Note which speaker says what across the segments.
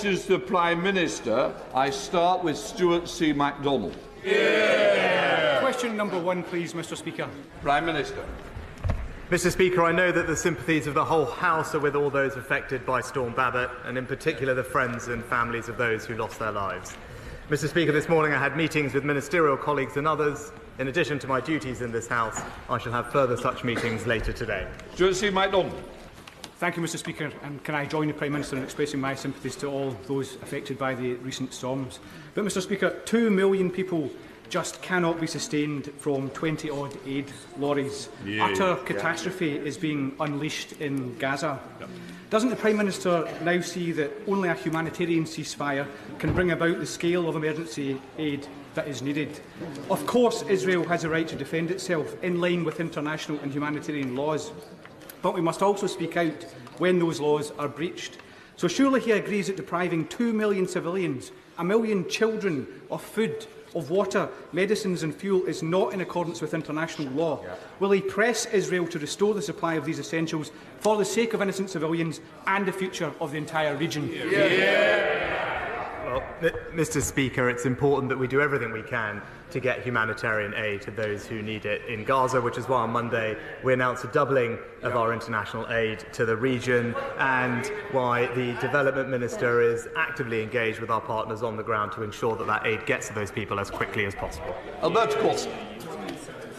Speaker 1: questions to the Prime Minister. I start with Stuart C. MacDonald.
Speaker 2: Question number 1, please, Mr. Speaker.
Speaker 1: Prime Minister.
Speaker 3: Mr. Speaker, I know that the sympathies of the whole House are with all those affected by Storm Babbitt, and in particular the friends and families of those who lost their lives. Mr. Speaker, this morning I had meetings with ministerial colleagues and others. In addition to my duties in this House, I shall have further such meetings later today.
Speaker 1: Stuart C. MacDonald.
Speaker 2: Thank you, Mr. Speaker, and can I join the Prime Minister in expressing my sympathies to all those affected by the recent storms. But, Mr. Speaker, 2 million people just cannot be sustained from 20-odd aid lorries. Utter catastrophe is being unleashed in Gaza. Doesn't the Prime Minister now see that only a humanitarian ceasefire can bring about the scale of emergency aid that is needed? Of course, Israel has a right to defend itself in line with international and humanitarian laws, but we must also speak out when those laws are breached. So surely he agrees that depriving 2 million civilians, 1 million children of food, of water, medicines and fuel is not in accordance with international law. Will he press Israel to restore the supply of these essentials for the sake of innocent civilians and the future of the entire region?
Speaker 3: Well, Mr. Speaker, it's important that we do everything we can to get humanitarian aid to those who need it in Gaza, which is why on Monday we announced a doubling of our international aid to the region, and why the Development Minister is actively engaged with our partners on the ground to ensure that that aid gets to those people as quickly as possible.
Speaker 1: Alberto Costa.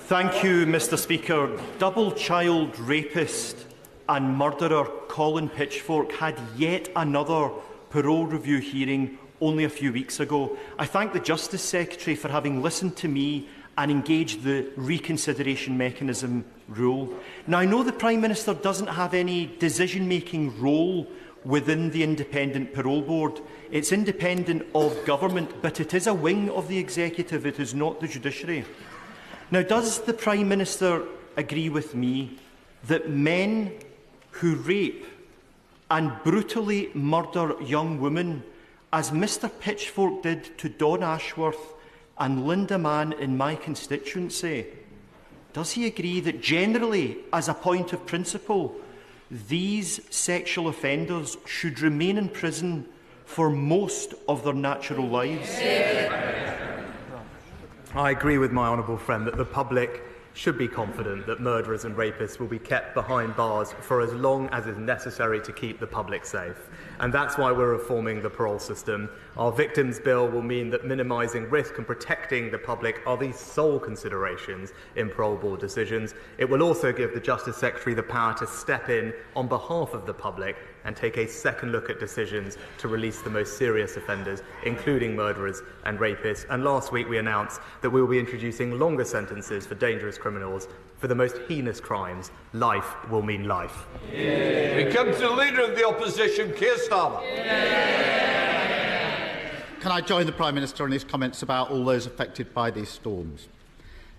Speaker 4: Thank you, Mr. Speaker. Double child rapist and murderer Colin Pitchfork had yet another parole review hearing only a few weeks ago. I thank the Justice Secretary for having listened to me and engaged the reconsideration mechanism rule. Now, I know the Prime Minister doesn't have any decision-making role within the Independent Parole Board. It's independent of government, but it is a wing of the executive. It is not the judiciary. Now, does the Prime Minister agree with me that men who rape and brutally murder young women, as Mr Pitchfork did to Dawn Ashworth and Linda Mann in my constituency, does he agree that generally, as a point of principle, these sexual offenders should remain in prison for most of their natural lives?
Speaker 3: I agree with my honourable friend that the public should be confident that murderers and rapists will be kept behind bars for as long as is necessary to keep the public safe. And that's why we're reforming the parole system. Our Victims Bill will mean that minimising risk and protecting the public are the sole considerations in parole board decisions. It will also give the Justice Secretary the power to step in on behalf of the public and take a second look at decisions to release the most serious offenders, including murderers and rapists. And last week we announced that we will be introducing longer sentences for dangerous criminals. For the most heinous crimes, life will mean life.
Speaker 1: We come to the Leader of the Opposition, Keir Starmer.
Speaker 5: Can I join the Prime Minister in his comments about all those affected by these storms?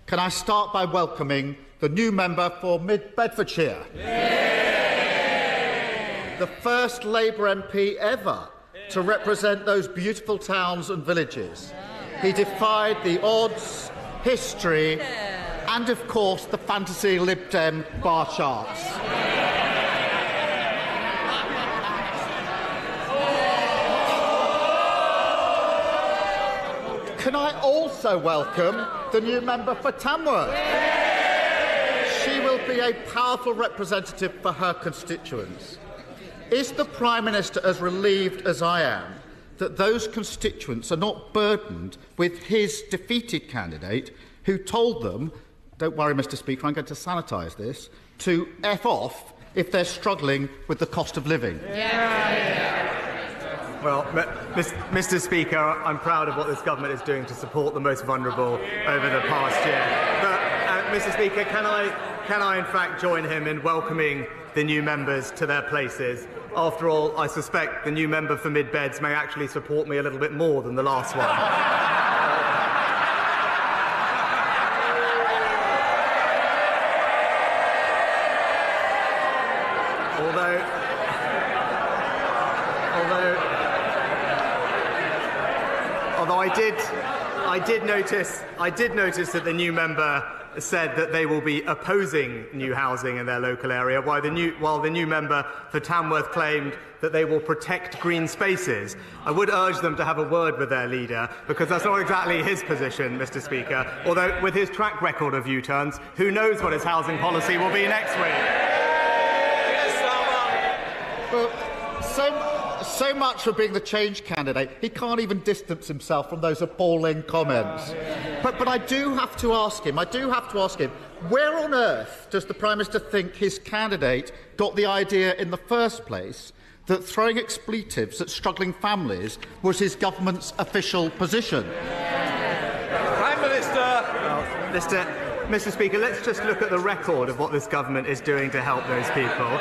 Speaker 5: Can I start by welcoming the new member for Mid-Bedfordshire? The first Labour MP ever to represent those beautiful towns and villages. He defied the odds, history and, of course, the fantasy Lib Dem bar charts. Can I also welcome the new member for Tamworth? She will be a powerful representative for her constituents. Is the Prime Minister as relieved as I am that those constituents are not burdened with his defeated candidate who told them, don't worry, Mr Speaker, I'm going to sanitise this, to F off if they're struggling with the cost of living?
Speaker 3: Well, Mr Speaker, I'm proud of what this government is doing to support the most vulnerable over the past year. But, Mr Speaker, can I in fact join him in welcoming the new members to their places? After all, I suspect the new member for Mid-Beds may actually support me a little bit more than the last one. Although I did notice that the new member said that they will be opposing new housing in their local area, while the new member for Tamworth claimed that they will protect green spaces. I would urge them to have a word with their leader, because that's not exactly his position, Mr. Speaker, although with his track record of U-turns, who knows what his housing policy will be next week.
Speaker 5: Well, so much for being the change candidate. He can't even distance himself from those appalling comments. But I do have to ask him, where on earth does the Prime Minister think his candidate got the idea in the first place that throwing expletives at struggling families was his government's official position?
Speaker 1: Prime Minister!
Speaker 3: Mr. Speaker, let's just look at the record of what this government is doing to help those people.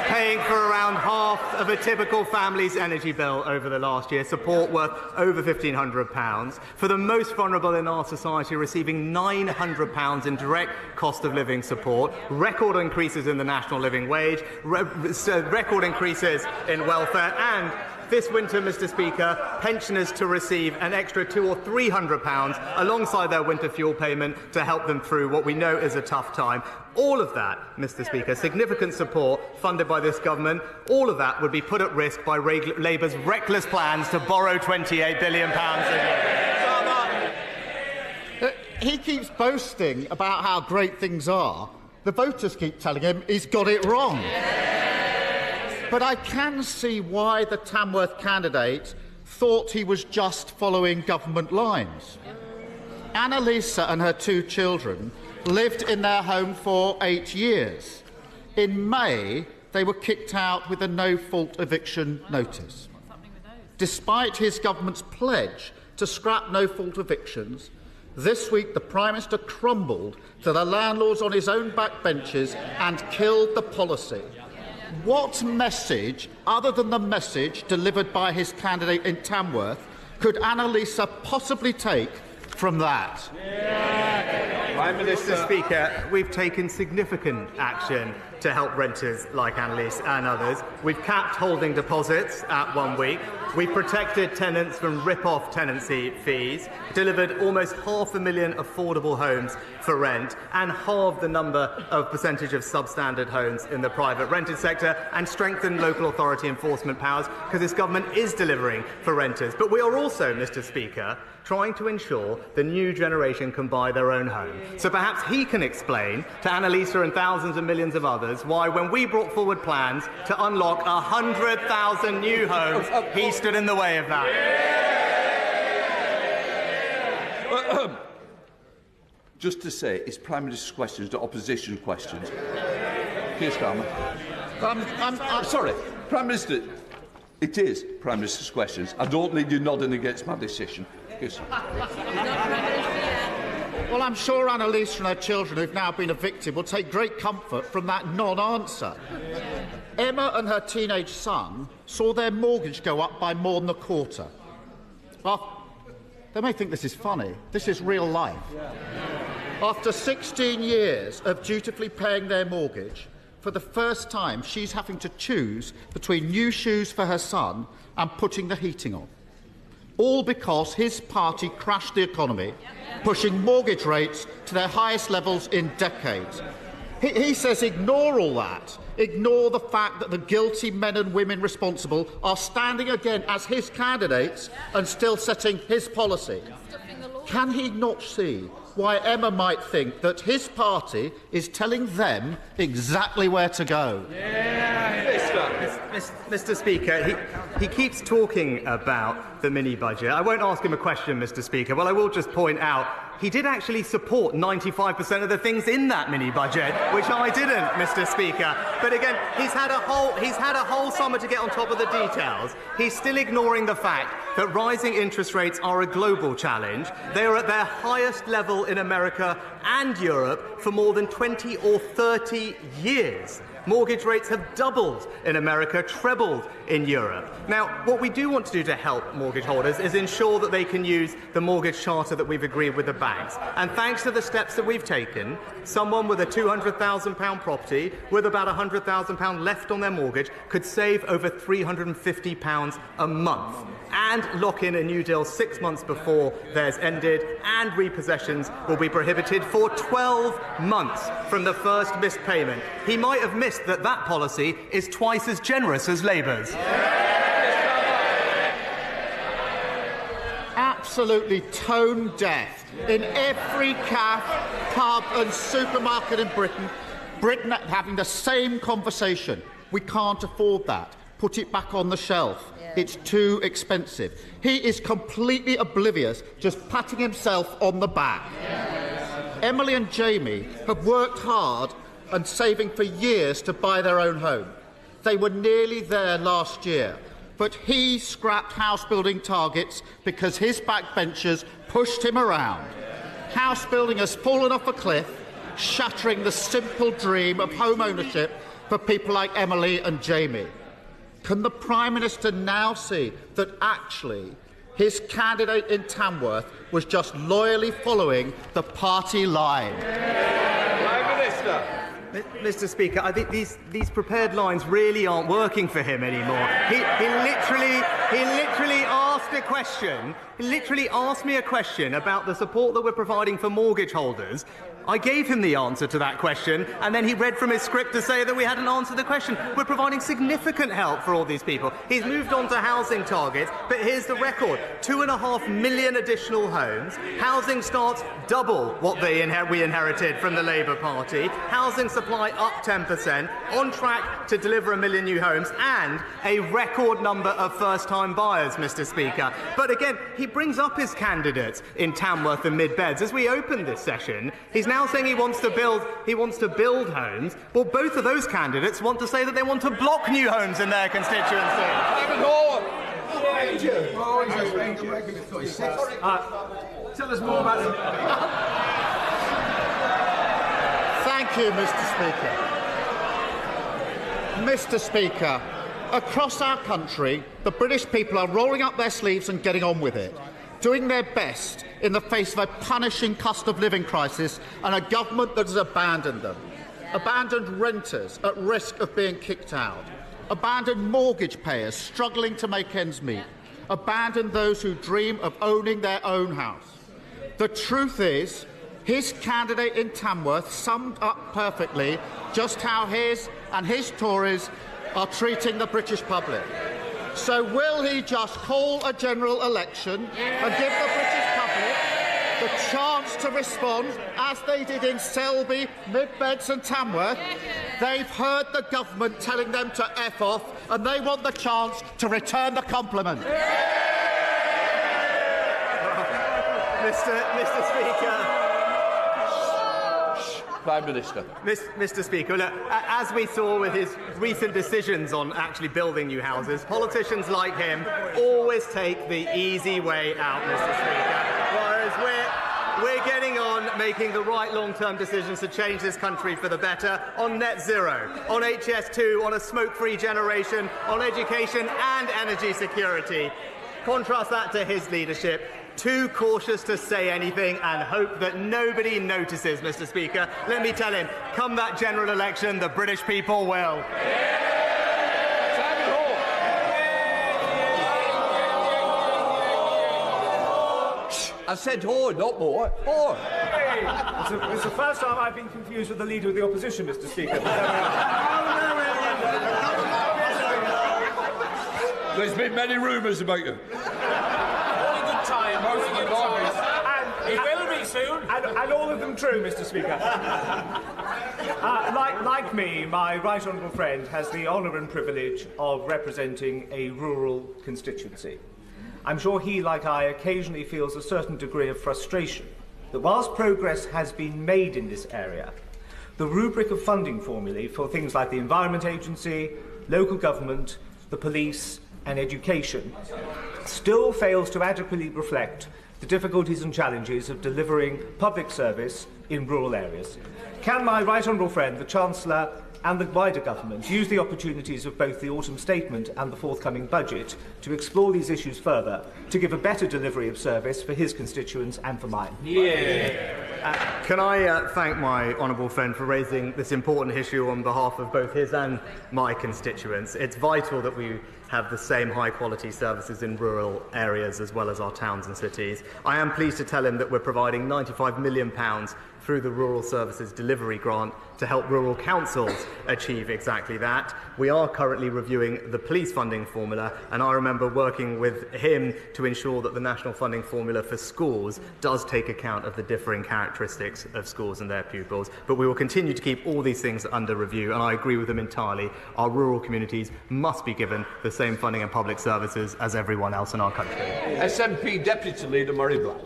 Speaker 3: Paying for around half of a typical family's energy bill over the last year, support worth over £1,500. For the most vulnerable in our society, receiving £900 in direct cost of living support, record increases in the national living wage, record increases in welfare, and this winter, Mr. Speaker, pensioners to receive an extra £200 or £300 alongside their winter fuel payment to help them through what we know is a tough time. All of that, Mr. Speaker, significant support funded by this government, all of that would be put at risk by Labour's reckless plans to borrow £28 billion a year.
Speaker 5: He keeps boasting about how great things are. The voters keep telling him he's got it wrong. But I can see why the Tamworth candidate thought he was just following government lines. Annalisa and her 2 children lived in their home for 8 years. In May, they were kicked out with a no-fault eviction notice. Despite his government's pledge to scrap no-fault evictions, this week the Prime Minister crumbled to the landlords on his own backbenches and killed the policy. What message, other than the message delivered by his candidate in Tamworth, could Annalisa possibly take from that?
Speaker 3: Prime Minister, Speaker, we've taken significant action to help renters like Annalise and others. We've capped holding deposits at 1 week. We've protected tenants from rip-off tenancy fees, delivered almost 500,000 affordable homes for rent, and halved the number of percentage of substandard homes in the private rented sector, and strengthened local authority enforcement powers, because this government is delivering for renters. But we are also, Mr. Speaker, trying to ensure the new generation can buy their own home. So perhaps he can explain to Annalisa and thousands of millions of others why, when we brought forward plans to unlock 100,000 new homes, he stood in the way of that.
Speaker 1: Just to say, it's Prime Minister's questions, not opposition questions. Keir Starmer. Sorry, Prime Minister. It is Prime Minister's questions. I don't need you nodding against my decision. Yes.
Speaker 5: Well, I'm sure Annalisa and her children who've now been evicted will take great comfort from that non-answer. Emma and her teenage son saw their mortgage go up by more than a quarter. Well, they may think this is funny. This is real life. After 16 years of dutifully paying their mortgage, for the first time she's having to choose between new shoes for her son and putting the heating on. All because his party crashed the economy, pushing mortgage rates to their highest levels in decades. He says ignore all that. Ignore the fact that the guilty men and women responsible are standing again as his candidates and still setting his policy. Can he not see why Emma might think that his party is telling them exactly where to go?
Speaker 3: Mr. Speaker, he keeps talking about the mini-budget. I won't ask him a question, Mr. Speaker. Well, I will just point out he did actually support 95% of the things in that mini-budget, which I didn't, Mr. Speaker. But again, he's had a whole summer to get on top of the details. He's still ignoring the fact that rising interest rates are a global challenge. They are at their highest level in America and Europe for more than 20 or 30 years. Mortgage rates have doubled in America, trebled in Europe. Now, what we do want to do to help mortgage holders is ensure that they can use the mortgage charter that we've agreed with the banks. And thanks to the steps that we've taken, someone with a £200,000 property with about £100,000 left on their mortgage could save over £350 a month and lock in a new deal 6 months before theirs ended, and repossessions will be prohibited for 12 months from the first missed payment. He might have missed that that policy is twice as generous as Labour's.
Speaker 5: Absolutely tone deaf. In every cafe, pub and supermarket in Britain having the same conversation. We can't afford that. Put it back on the shelf. It's too expensive. He is completely oblivious, just patting himself on the back. Emily and Jamie have worked hard and saving for years to buy their own home. They were nearly there last year, but he scrapped house building targets because his backbenchers pushed him around. House building has fallen off a cliff, shattering the simple dream of home ownership for people like Emily and Jamie. Can the Prime Minister now see that actually his candidate in Tamworth was just loyally following the party line?
Speaker 1: Prime Minister.
Speaker 3: Mr. Speaker, I think these prepared lines really aren't working for him anymore. He literally asked a question. He literally asked me a question about the support that we're providing for mortgage holders. I gave him the answer to that question, and then he read from his script to say that we hadn't answered the question. We're providing significant help for all these people. He's moved on to housing targets, but here's the record. 2.5 million additional homes. Housing starts double what we inherited from the Labour Party. Housing supply up 10%, on track to deliver 1 million new homes, and a record number of first-time buyers, Mr. Speaker. But again, he brings up his candidates in Tamworth and Mid-Beds. As we open this session, he's now saying he wants to build homes. Well, both of those candidates want to say that they want to block new homes in their constituency.
Speaker 2: Tell us more about it.
Speaker 5: Thank you, Mr. Speaker, across our country, the British people are rolling up their sleeves and getting on with it, doing their best in the face of a punishing cost of living crisis and a government that has abandoned them, abandoned renters at risk of being kicked out, abandoned mortgage payers struggling to make ends meet, abandoned those who dream of owning their own house. The truth is, his candidate in Tamworth summed up perfectly just how his and his Tories are treating the British public. So will he just call a general election and give the British public the chance to respond, as they did in Selby, Mid-Beds and Tamworth? They've heard the government telling them to F off, and they want the chance to return the compliment.
Speaker 3: Mr. Speaker.
Speaker 1: Prime Minister.
Speaker 3: Mr. Speaker, look, as we saw with his recent decisions on actually building new houses, politicians like him always take the easy way out, Mr. Speaker, whereas we're getting on making the right long-term decisions to change this country for the better on net zero, on HS2, on a smoke-free generation, on education and energy security. Contrast that to his leadership. Too cautious to say anything and hope that nobody notices, Mr. Speaker. Let me tell him, come that general election, the British people will.
Speaker 1: I said ho, not more. Ho.
Speaker 2: It's the first time I've been confused with the Leader of the Opposition, Mr. Speaker.
Speaker 1: There's been many rumours about you.
Speaker 2: It will be soon. And all of them true, Mr. Speaker. Like me, my right honourable friend has the honour and privilege of representing a rural constituency. I'm sure he, like I, occasionally feels a certain degree of frustration that whilst progress has been made in this area, the rubric of funding formulae for things like the Environment Agency, local government, the police and education still fails to adequately reflect the difficulties and challenges of delivering public service in rural areas. Can my right honourable friend, the Chancellor,
Speaker 6: and the wider government use the opportunities of both the autumn statement and the forthcoming budget to explore these issues further, to give a better delivery of service for his constituents and for mine?
Speaker 3: Can I thank my honourable friend for raising this important issue on behalf of both his and my constituents. It's vital that we have the same high-quality services in rural areas as well as our towns and cities. I am pleased to tell him that we're providing £95 million through the Rural Services Delivery Grant to help rural councils achieve exactly that. We are currently reviewing the police funding formula, and I remember working with him to ensure that the national funding formula for schools does take account of the differing characteristics of schools and their pupils. But we will continue to keep all these things under review, and I agree with them entirely. Our rural communities must be given the same funding and public services as everyone else in our country.
Speaker 1: SNP Deputy Leader Murray Black.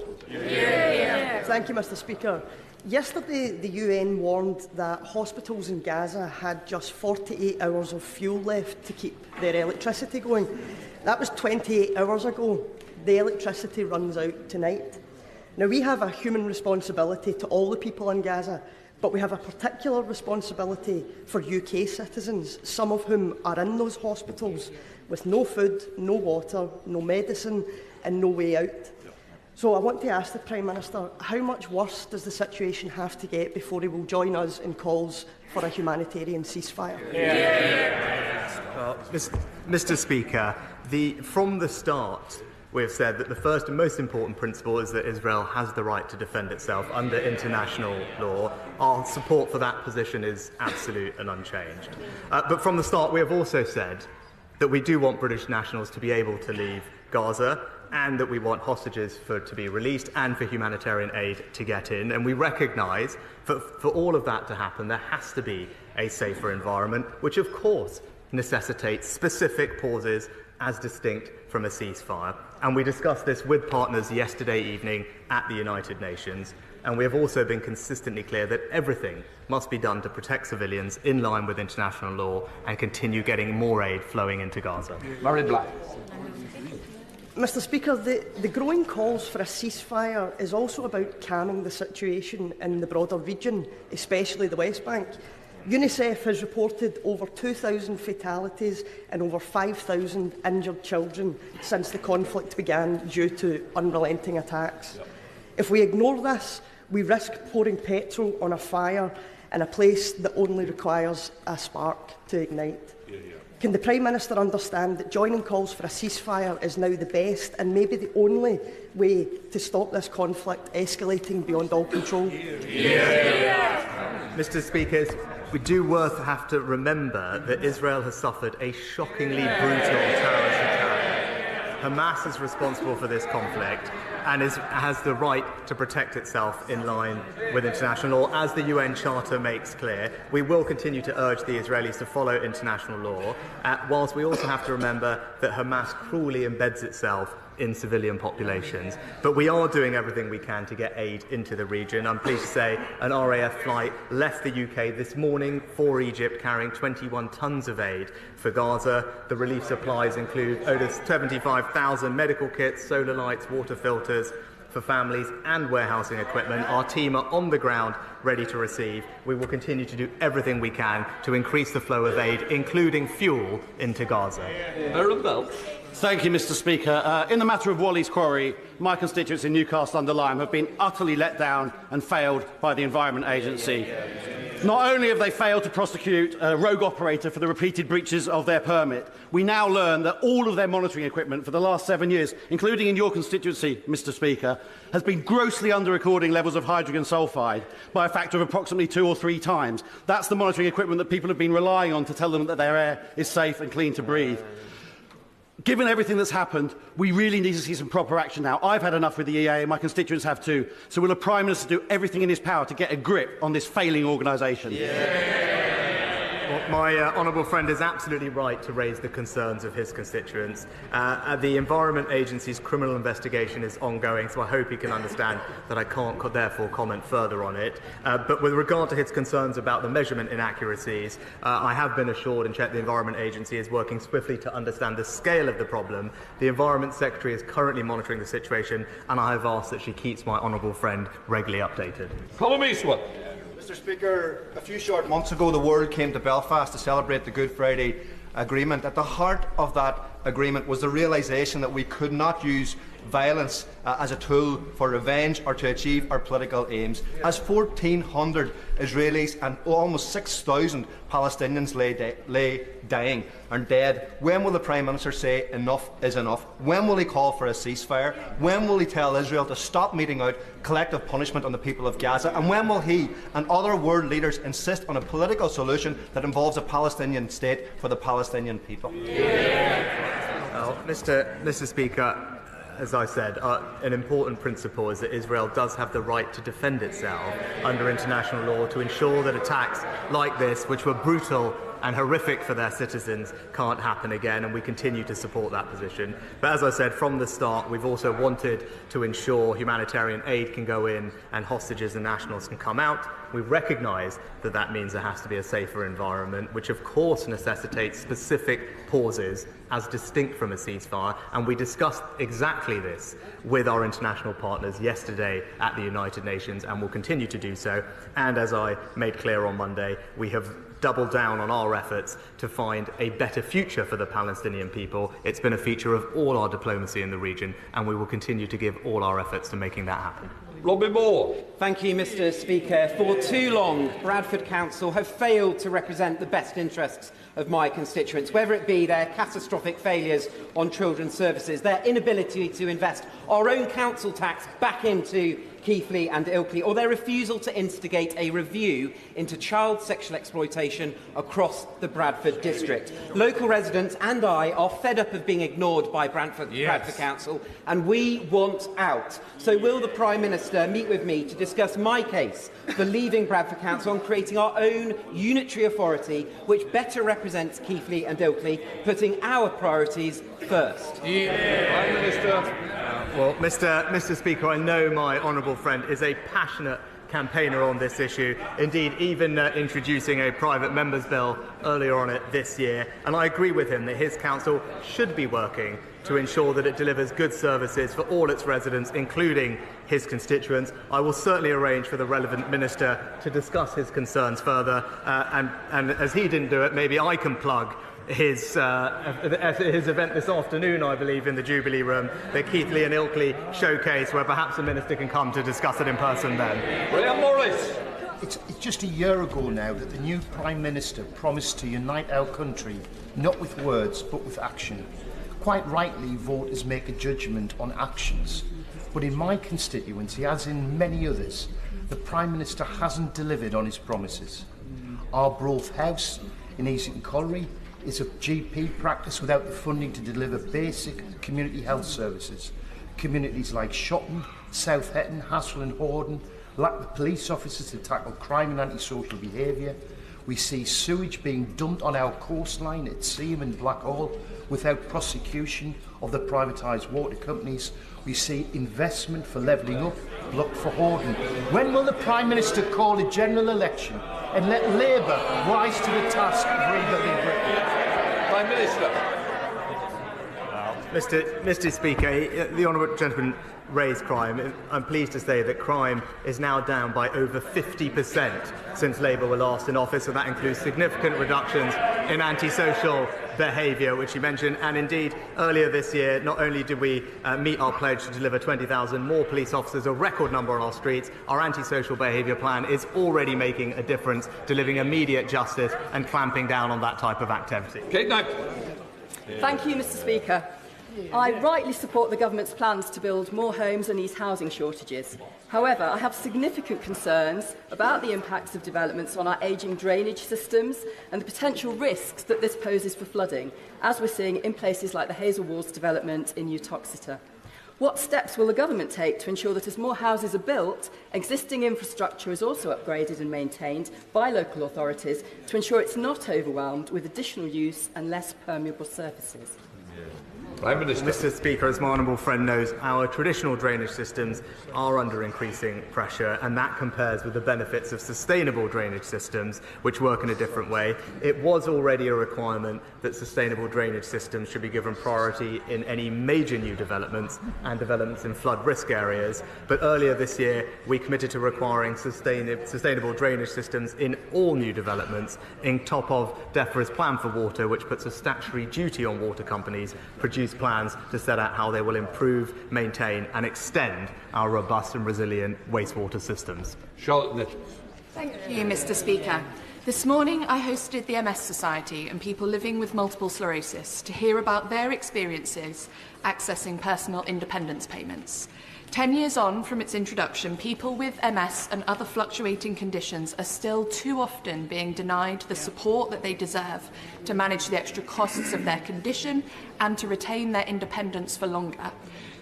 Speaker 7: Thank you, Mr. Speaker. Yesterday, the UN warned that hospitals in Gaza had just 48 hours of fuel left to keep their electricity going. That was 28 hours ago. The electricity runs out tonight. Now, we have a human responsibility to all the people in Gaza, but we have a particular responsibility for UK citizens, some of whom are in those hospitals with no food, no water, no medicine and no way out. So I want to ask the Prime Minister, how much worse does the situation have to get before he will join us in calls for a humanitarian ceasefire?
Speaker 3: Mr. Speaker, from the start, we have said that the first and most important principle is that Israel has the right to defend itself under international law. Our support for that position is absolute and unchanged. But from the start, we have also said that we do want British nationals to be able to leave Gaza, and that we want hostages to be released and for humanitarian aid to get in. And we recognise that for all of that to happen, there has to be a safer environment, which of course necessitates specific pauses as distinct from a ceasefire. And we discussed this with partners yesterday evening at the United Nations. And we have also been consistently clear that everything must be done to protect civilians in line with international law and continue getting more aid flowing into Gaza.
Speaker 1: Murray Black.
Speaker 7: Mr. Speaker, the growing calls for a ceasefire is also about calming the situation in the broader region, especially the West Bank. UNICEF has reported over 2,000 fatalities and over 5,000 injured children since the conflict began due to unrelenting attacks. If we ignore this, we risk pouring petrol on a fire in a place that only requires a spark to ignite. Can the Prime Minister understand that joining calls for a ceasefire is now the best and maybe the only way to stop this conflict escalating beyond all control?
Speaker 3: Mr. Speaker, we do have to remember that Israel has suffered a shockingly brutal terrorist attack. Hamas is responsible for this conflict and has the right to protect itself in line with international law. As the UN Charter makes clear, we will continue to urge the Israelis to follow international law, whilst we also have to remember that Hamas cruelly embeds itself in civilian populations. But we are doing everything we can to get aid into the region. I'm pleased to say an RAF flight left the UK this morning for Egypt carrying 21 tonnes of aid for Gaza. The relief supplies include over 75,000 medical kits, solar lights, water filters for families and warehousing equipment. Our team are on the ground ready to receive. We will continue to do everything we can to increase the flow of aid, including fuel, into Gaza.
Speaker 8: Thank you, Mr. Speaker. In the matter of Wally's Quarry, my constituents in Newcastle-under-Lyme have been utterly let down and failed by the Environment Agency. Not only have they failed to prosecute a rogue operator for the repeated breaches of their permit, we now learn that all of their monitoring equipment for the last 7 years, including in your constituency, Mr. Speaker, has been grossly under-recording levels of hydrogen sulphide by a factor of approximately 2 or 3 times. That's the monitoring equipment that people have been relying on to tell them that their air is safe and clean to breathe. Given everything that's happened, we really need to see some proper action now. I've had enough with the EA, and my constituents have too. So will the Prime Minister do everything in his power to get a grip on this failing organisation?
Speaker 3: Well, my honourable friend is absolutely right to raise the concerns of his constituents. The Environment Agency's criminal investigation is ongoing, so I hope he can understand that I can't therefore comment further on it. But with regard to his concerns about the measurement inaccuracies, I have been assured and checked the Environment Agency is working swiftly to understand the scale of the problem. The Environment Secretary is currently monitoring the situation, and I have asked that she keeps my honourable friend regularly updated.
Speaker 1: Colin Eastwood.
Speaker 9: Mr Speaker, a few short months ago the world came to Belfast to celebrate the Good Friday Agreement. At the heart of that agreement was the realisation that we could not use violence as a tool for revenge or to achieve our political aims. As 1,400 Israelis and almost 6,000 Palestinians lay dying and dead, when will the Prime Minister say enough is enough? When will he call for a ceasefire? When will he tell Israel to stop meting out collective punishment on the people of Gaza? And when will he and other world leaders insist on a political solution that involves a Palestinian state for the Palestinian people?
Speaker 3: Well, Mr. Speaker, as I said, an important principle is that Israel does have the right to defend itself under international law to ensure that attacks like this, which were brutal and horrific for their citizens, can't happen again, and we continue to support that position. But as I said from the start, we've also wanted to ensure humanitarian aid can go in and hostages and nationals can come out. We recognise that that means there has to be a safer environment, which of course necessitates specific pauses as distinct from a ceasefire, and we discussed exactly this with our international partners yesterday at the United Nations and will continue to do so. And as I made clear on Monday, we have doubled down on our efforts to find a better future for the Palestinian people. It's been a feature of all our diplomacy in the region, and we will continue to give all our efforts to making that happen.
Speaker 1: Robin Moore.
Speaker 10: Thank you, Mr Speaker. For too long, Bradford Council have failed to represent the best interests of my constituents, whether it be their catastrophic failures on children's services, their inability to invest our own council tax back into Keighley and Ilkley, or their refusal to instigate a review into child sexual exploitation across the Bradford district. Local residents and I are fed up of being ignored by Bradford Council, and we want out. So will the Prime Minister meet with me to discuss my case for leaving Bradford Council and creating our own unitary authority which better represents Keighley and Ilkley, putting our priorities first?
Speaker 1: Prime Minister.
Speaker 3: Well, Mr. Speaker, I know my honourable friend is a passionate campaigner on this issue, indeed even introducing a private members' bill earlier on it this year, and I agree with him that his council should be working to ensure that it delivers good services for all its residents, including his constituents. I will certainly arrange for the relevant minister to discuss his concerns further, and as he didn't do it, maybe I can plug his event this afternoon, I believe, in the Jubilee Room, the Keighley and Ilkley showcase, where perhaps the Minister can come to discuss it in person then.
Speaker 1: Graham Morris.
Speaker 11: It's just a year ago now that the new Prime Minister promised to unite our country, not with words, but with action. Quite rightly, voters make a judgment on actions. But in my constituency, as in many others, the Prime Minister hasn't delivered on his promises. Arbroath House in Easington Colliery is a GP practice without the funding to deliver basic community health services. Communities like Shotton, South Hetton, Hassel and Horden lack the police officers to tackle crime and antisocial behaviour. We see sewage being dumped on our coastline at Seaham and Blackhall without prosecution of the privatised water companies. We see investment for levelling up blocked for Horden. When will the Prime Minister call a general election and let Labour rise to the task of rebuilding Britain?
Speaker 1: Prime Minister.
Speaker 3: Mr. Speaker, the honourable gentleman raised crime. I'm pleased to say that crime is now down by over 50% since Labour were last in office, and that includes significant reductions in antisocial behaviour, which you mentioned. And indeed, earlier this year, not only did we meet our pledge to deliver 20,000 more police officers, a record number on our streets, our antisocial behaviour plan is already making a difference, delivering immediate justice and clamping down on that type of activity.
Speaker 1: Kate Knight.
Speaker 12: Thank you, Mr. Speaker. I rightly support the government's plans to build more homes and ease housing shortages. However, I have significant concerns about the impacts of developments on our ageing drainage systems and the potential risks that this poses for flooding, as we're seeing in places like the Hazel Walls development in Uttoxeter. What steps will the government take to ensure that as more houses are built, existing infrastructure is also upgraded and maintained by local authorities to ensure it's not overwhelmed with additional use and less permeable surfaces?
Speaker 1: Prime Minister.
Speaker 3: Mr. Speaker, as my honourable friend knows, our traditional drainage systems are under increasing pressure, and that compares with the benefits of sustainable drainage systems, which work in a different way. It was already a requirement that sustainable drainage systems should be given priority in any major new developments and developments in flood risk areas. But earlier this year, we committed to requiring sustainable drainage systems in all new developments, in top of DEFRA's Plan for Water, which puts a statutory duty on water companies produce plans to set out how they will improve, maintain and extend our robust and resilient wastewater systems.
Speaker 1: Charlotte Nichols.
Speaker 13: Thank you, Mr. Speaker. This morning I hosted the MS Society and people living with multiple sclerosis to hear about their experiences accessing personal independence payments. 10 years on from its introduction, people with MS and other fluctuating conditions are still too often being denied the support that they deserve to manage the extra costs of their condition and to retain their independence for longer.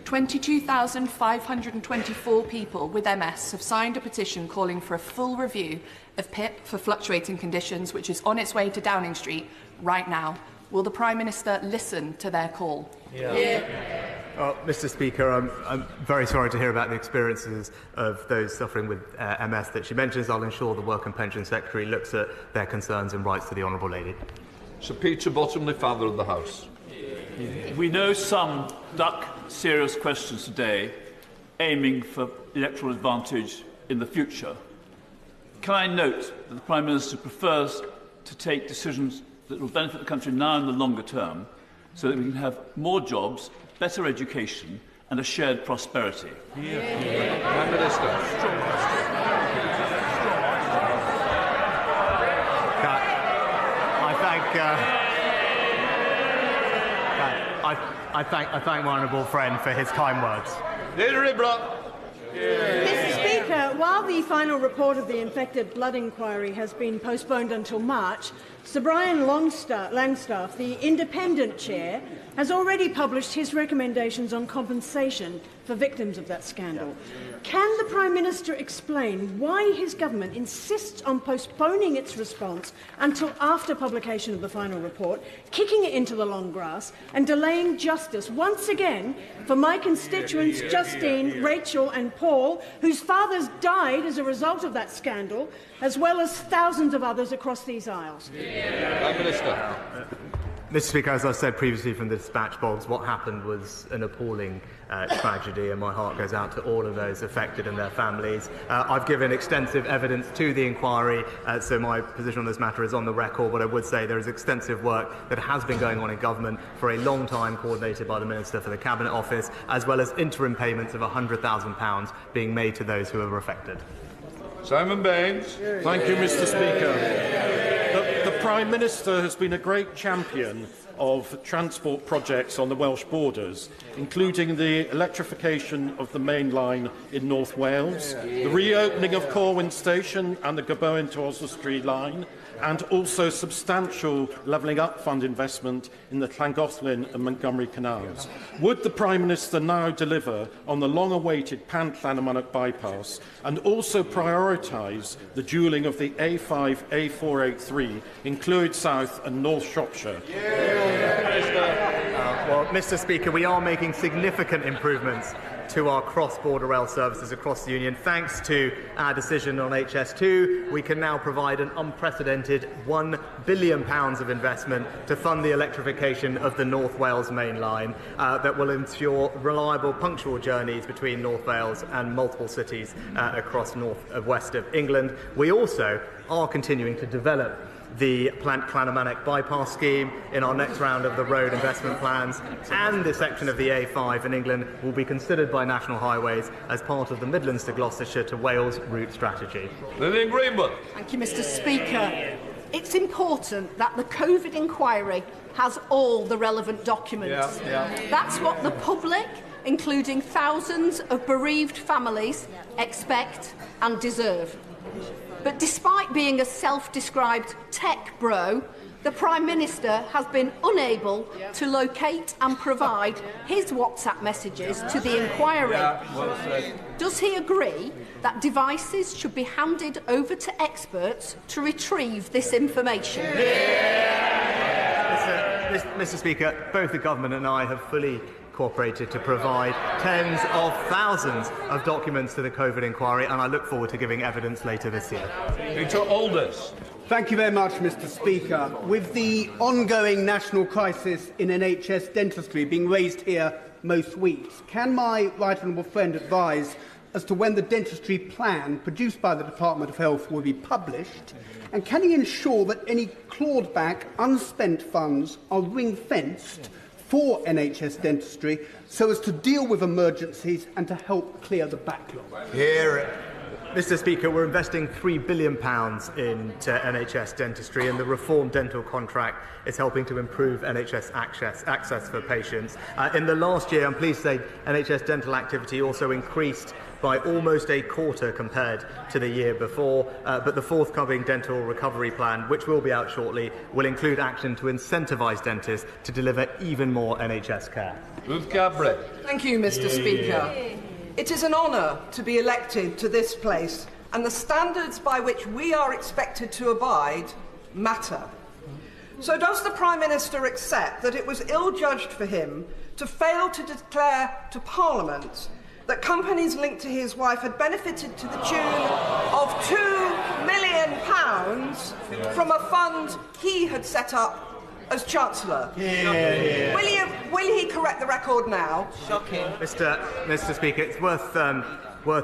Speaker 13: 22,524 people with MS have signed a petition calling for a full review of PIP for fluctuating conditions, which is on its way to Downing Street right now. Will the Prime Minister listen to their call?
Speaker 3: Mr. Speaker, I'm very sorry to hear about the experiences of those suffering with MS that she mentions. I'll ensure the Work and Pension Secretary looks at their concerns and writes to the Honourable Lady.
Speaker 1: Sir Peter Bottomley, Father of the House.
Speaker 14: We know some duck serious questions today, aiming for electoral advantage in the future. Can I note that the Prime Minister prefers to take decisions that will benefit the country now in the longer term, so that we can have more jobs, better education and a shared prosperity?
Speaker 1: Prime Minister.
Speaker 3: I thank my honourable friend for his kind words.
Speaker 15: Mr. Speaker, while the final report of the infected blood inquiry has been postponed until March, Sir Brian Langstaff, the independent chair, has already published his recommendations on compensation for victims of that scandal. Can the Prime Minister explain why his government insists on postponing its response until after publication of the final report, kicking it into the long grass and delaying justice once again for my constituents Justine, Rachel and Paul, whose fathers died as a result of that scandal, as well as thousands of others across these aisles?
Speaker 1: Prime Minister.
Speaker 3: Mr. Speaker, as I said previously from the dispatch box, what happened was an appalling tragedy, and my heart goes out to all of those affected and their families. I've given extensive evidence to the inquiry, so my position on this matter is on the record, but I would say there is extensive work that has been going on in government for a long time, coordinated by the Minister for the Cabinet Office, as well as interim payments of £100,000 being made to those who are affected.
Speaker 1: Simon Baines.
Speaker 16: Thank you, Mr. Speaker. The Prime Minister has been a great champion of transport projects on the Welsh borders, including the electrification of the main line in North Wales, the reopening of Corwin Station and the Gabowen to Oswestry line, and also substantial levelling up fund investment in the Llangollen and Montgomery canals. Would the Prime Minister now deliver on the long-awaited Pant-Llanymynech bypass and also prioritise the dualling of the A5, A483 in Clwyd South and North Shropshire?
Speaker 3: Well, Mr. Speaker, we are making significant improvements to our cross-border rail services across the Union. Thanks to our decision on HS2, we can now provide an unprecedented £1 billion of investment to fund the electrification of the North Wales main line that will ensure reliable, punctual journeys between North Wales and multiple cities across west of England. We also are continuing to develop the Plant-Llanymynech bypass scheme in our next round of the road investment plans, and the section of the A5 in England will be considered by National Highways as part of the Midlands to Gloucestershire to Wales route strategy.
Speaker 1: Lillian Greenwood.
Speaker 17: Thank you, Mr. Speaker. It's important that the COVID inquiry has all the relevant documents. That's what the public, including thousands of bereaved families, expect and deserve. But despite being a self-described tech bro, the Prime Minister has been unable to locate and provide his WhatsApp messages to the inquiry. Does he agree that devices should be handed over to experts to retrieve this information?
Speaker 3: Mr. Speaker, both the government and I have fully cooperated to provide tens of thousands of documents to the COVID inquiry, and I look forward to giving evidence later this year.
Speaker 1: Peter Aldous.
Speaker 18: Thank you very much, Mr. Speaker. With the ongoing national crisis in NHS dentistry being raised here most weeks, can my right honourable friend advise as to when the dentistry plan produced by the Department of Health will be published? And can he ensure that any clawed back unspent funds are ring-fenced for NHS dentistry so as to deal with emergencies and to help clear the backlog?
Speaker 3: Mr. Speaker, we're investing £3 billion into NHS dentistry, and the reformed dental contract is helping to improve NHS access for patients. In the last year, I'm pleased to say NHS dental activity also increased by almost a quarter compared to the year before, but the forthcoming dental recovery plan, which will be out shortly, will include action to incentivise dentists to deliver even more NHS care.
Speaker 1: Ruth Gabriel.
Speaker 19: Thank you, Mr. Speaker. It is an honour to be elected to this place, and the standards by which we are expected to abide matter. So does the Prime Minister accept that it was ill-judged for him to fail to declare to Parliament that companies linked to his wife had benefited to the tune of £2 million from a fund he had set up as Chancellor? Will he correct the record now?
Speaker 3: Shocking. Mr. Speaker, it's worth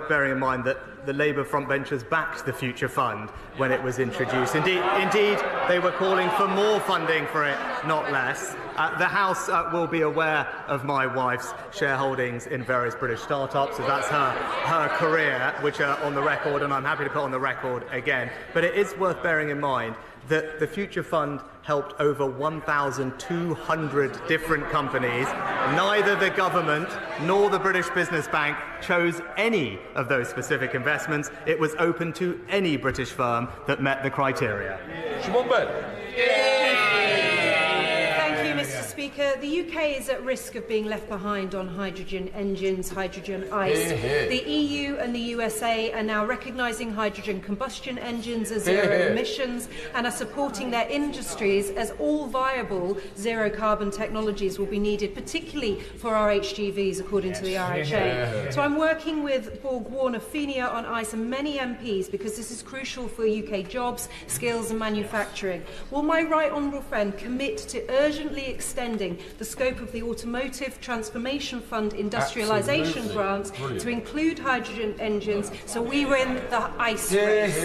Speaker 3: bearing in mind that the Labour frontbenchers backed the Future Fund when it was introduced. Indeed, they were calling for more funding for it, not less. The House will be aware of my wife's shareholdings in various British start-ups, so that's her career, which are on the record, and I'm happy to put on the record again. But it is worth bearing in mind that the Future Fund helped over 1,200 different companies. Neither the government nor the British Business Bank chose any of those specific investments. It was open to any British firm that met the criteria.
Speaker 20: Thank you, Mr. Speaker. The UK is at risk of being left behind on hydrogen engines, hydrogen ice. The EU and the USA are now recognising hydrogen combustion engines as zero emissions and are supporting their industries as all viable zero carbon technologies will be needed, particularly for our HGVs, according to the RHA. So I'm working with Borg Warner Fenia on ice and many MPs because this is crucial for UK jobs, skills and manufacturing. Will my right honourable friend commit to urgently extending the scope of the Automotive Transformation Fund industrialisation grants to include hydrogen engines so we win the ice race?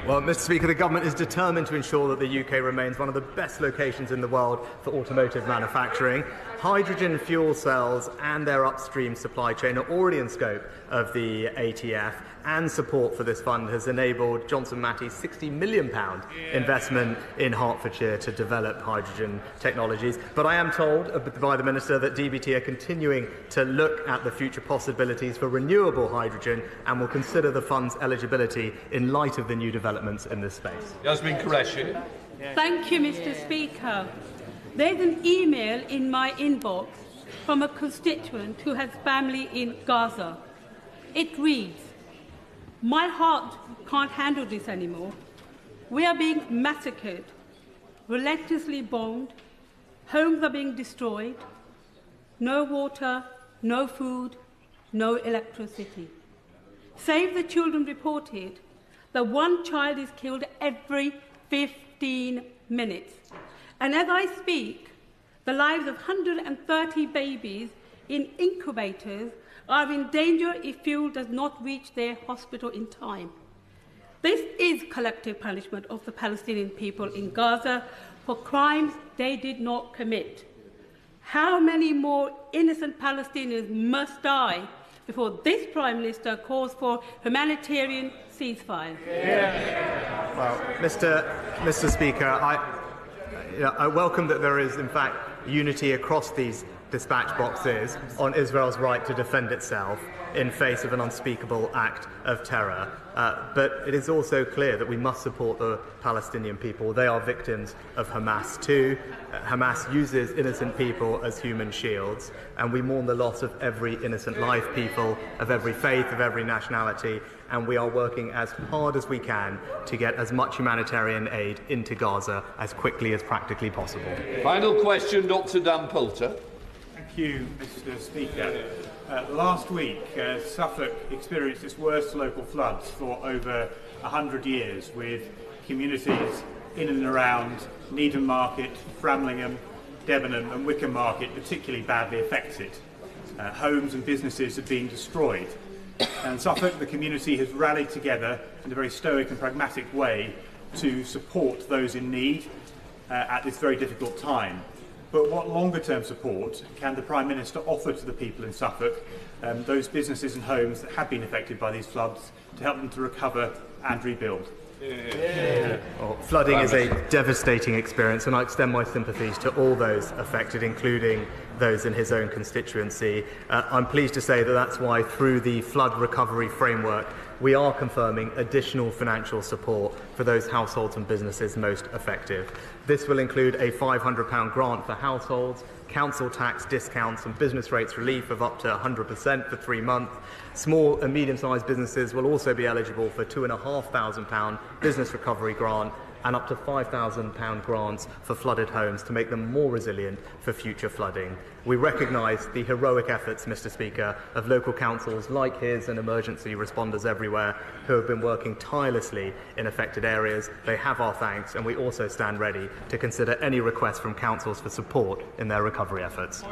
Speaker 3: Well, Mr. Speaker, the government is determined to ensure that the UK remains one of the best locations in the world for automotive manufacturing. Hydrogen fuel cells and their upstream supply chain are already in scope of the ATF, and support for this fund has enabled Johnson Matthey's £60 million investment in Hertfordshire to develop hydrogen technologies. But I am told by the Minister that DBT are continuing to look at the future possibilities for renewable hydrogen and will consider the fund's eligibility in light of the new developments in this space.
Speaker 1: Yasmin Qureshi.
Speaker 21: Thank you, Mr. Speaker. There's an email in my inbox from a constituent who has family in Gaza. It reads, "My heart can't handle this anymore. We are being massacred, relentlessly bombed, homes are being destroyed, no water, no food, no electricity. Save the Children reported that one child is killed every 15 minutes. And as I speak, the lives of 130 babies in incubators are in danger if fuel does not reach their hospital in time. This is collective punishment of the Palestinian people in Gaza for crimes they did not commit. How many more innocent Palestinians must die before this Prime Minister calls for humanitarian ceasefire?"
Speaker 3: Well, Mr. Speaker, I welcome that there is, in fact, unity across these dispatch boxes on Israel's right to defend itself in face of an unspeakable act of terror. But it is also clear that we must support the Palestinian people. They are victims of Hamas too. Hamas uses innocent people as human shields, and we mourn the loss of every innocent life, people of every faith, of every nationality, and we are working as hard as we can to get as much humanitarian aid into Gaza as quickly as practically possible.
Speaker 1: Final question, Dr. Dan Poulter.
Speaker 4: Thank you, Mr. Speaker. Last week, Suffolk experienced its worst local floods for over 100 years, with communities in and around Needham Market, Framlingham, Debenham and Wickham Market particularly badly affected. Homes and businesses have been destroyed. And Suffolk, the community, has rallied together in a very stoic and pragmatic way to support those in need at this very difficult time. But what longer-term support can the Prime Minister offer to the people in Suffolk, those businesses and homes that have been affected by these floods, to help them to recover and rebuild?
Speaker 3: Well, flooding is a devastating experience, and I extend my sympathies to all those affected, including those in his own constituency. I'm pleased to say that that's why, through the flood recovery framework, we are confirming additional financial support for those households and businesses most affected. This will include a £500 grant for households, council tax discounts and business rates relief of up to 100% for 3 months. Small and medium-sized businesses will also be eligible for £2,500 business recovery grant and up to £5,000 grants for flooded homes to make them more resilient for future flooding. We recognise the heroic efforts, Mr. Speaker, of local councils like his and emergency responders everywhere who have been working tirelessly in affected areas. They have our thanks, and we also stand ready to consider any requests from councils for support in their recovery efforts.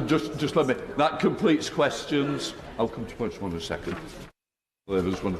Speaker 1: Just let me. That completes questions. I'll come to point one in a second. There was one.